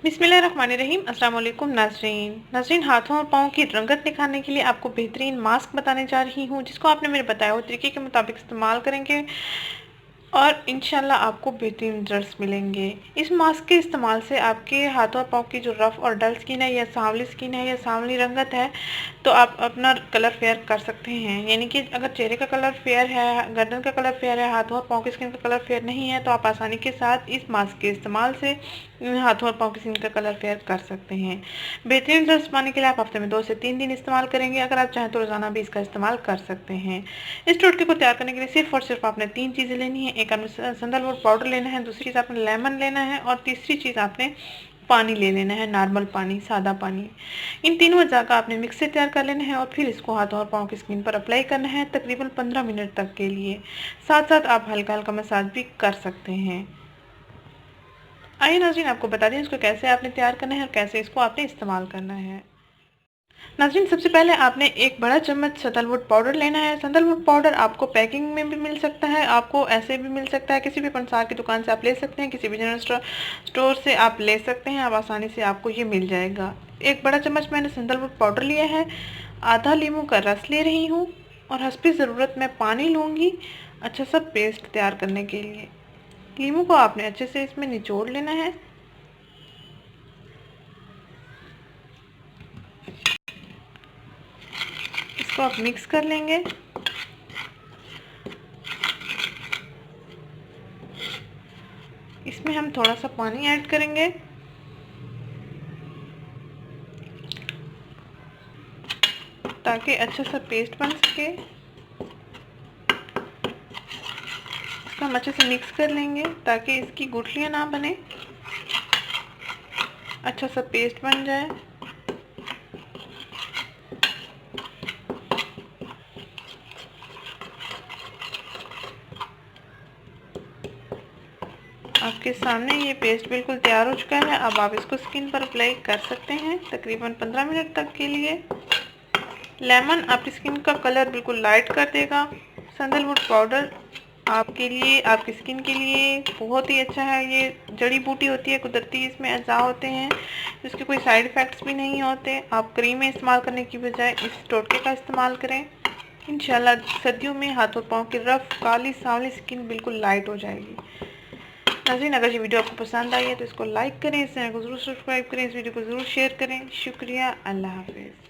बिस्मिल्लाहिर्रहमानिर्रहीम। अस्सलाम वालेकुम नाज़रीन, हाथों और पाँव की रंगत निखारने के लिए आपको बेहतरीन मास्क बताने जा रही हूँ, जिसको आपने मेरे बताए हुए तरीके के मुताबिक इस्तेमाल करेंगे और इंशाल्लाह आपको बेहतरीन रिजल्ट्स मिलेंगे। इस मास्क के इस्तेमाल से आपके हाथों और पाँव की जो रफ़ और डल स्किन है या सांवली स्किन है या सांवली रंगत है, तो आप अपना कलर फेयर कर सकते हैं। यानी कि अगर चेहरे का कलर फेयर है, गर्दन का कलर फेयर है, हाथों और पाँव की स्किन का कलर फेयर नहीं है, तो आप आसानी के साथ इस मास्क के इस्तेमाल से हाथों और पाँव की स्किन का कलर फेयर कर सकते हैं। बेहतरीन रिजल्ट्स पाने के लिए आप हफ्ते में 2 से 3 दिन इस्तेमाल करेंगे। अगर आप चाहें तो रोज़ाना भी इसका इस्तेमाल कर सकते हैं। इस टोटके को तैयार करने के लिए सिर्फ और सिर्फ आपने 3 चीज़ें लेनी है। एक आपने सैंडलवुड पाउडर लेना है, दूसरी चीज़ आपने लेमन लेना है और तीसरी चीज़ आपने पानी ले लेना है, नॉर्मल पानी, सादा पानी। इन तीनों अज़ा का आपने मिक्स से तैयार कर लेना है और फिर इसको हाथों और पाँव की स्किन पर अप्लाई करना है तकरीबन 15 मिनट तक के लिए। साथ साथ आप हल्का हल्का मसाज भी कर सकते हैं। आइए नाज़रीन, आपको बता दें इसको कैसे आपने तैयार करना है और कैसे इसको आपने इस्तेमाल करना है। नाज़रीन, सबसे पहले आपने एक बड़ा चम्मच सैंडलवुड पाउडर लेना है। सैंडलवुड पाउडर आपको पैकिंग में भी मिल सकता है, आपको ऐसे भी मिल सकता है, किसी भी पंसार की दुकान से आप ले सकते हैं, किसी भी जनरल स्टोर से आप ले सकते हैं। आप आसानी से आपको ये मिल जाएगा। एक बड़ा चम्मच मैंने सैंडलवुड पाउडर लिया है, आधा लीमू का रस ले रही हूँ और हस्बे ज़रूरत मैं पानी लूँगी अच्छा सा पेस्ट तैयार करने के लिए। लीमू को आपने अच्छे से इसमें निचोड़ लेना है। इसको आप मिक्स कर लेंगे। इसमें हम थोड़ा सा पानी ऐड करेंगे ताकि अच्छा सा पेस्ट बन सके। इसको हम अच्छे से मिक्स कर लेंगे ताकि इसकी गुठलियाँ ना बने, अच्छा सा पेस्ट बन जाए। आपके सामने ये पेस्ट बिल्कुल तैयार हो चुका है। अब आप इसको स्किन पर अप्लाई कर सकते हैं तकरीबन 15 मिनट तक के लिए। लेमन आपकी स्किन का कलर बिल्कुल लाइट कर देगा। सैंडलवुड पाउडर आपके लिए, आपकी स्किन के लिए बहुत ही अच्छा है। ये जड़ी बूटी होती है, कुदरती इसमें अज़ा होते हैं, इसके कोई साइड इफ़ेक्ट्स भी नहीं होते। आप क्रीमें इस्तेमाल करने की बजाय इस टोटके का इस्तेमाल करें। इंशाल्लाह सर्दियों में हाथों पाँव की रफ़ काली सांवली स्किन बिल्कुल लाइट हो जाएगी। नाज़रीन, अगर ये वीडियो आपको पसंद आई है तो इसको लाइक करें, इस चैनल को ज़रूर सब्सक्राइब करें, इस वीडियो को ज़रूर शेयर करें। शुक्रिया। अल्लाह हाफ़िज़।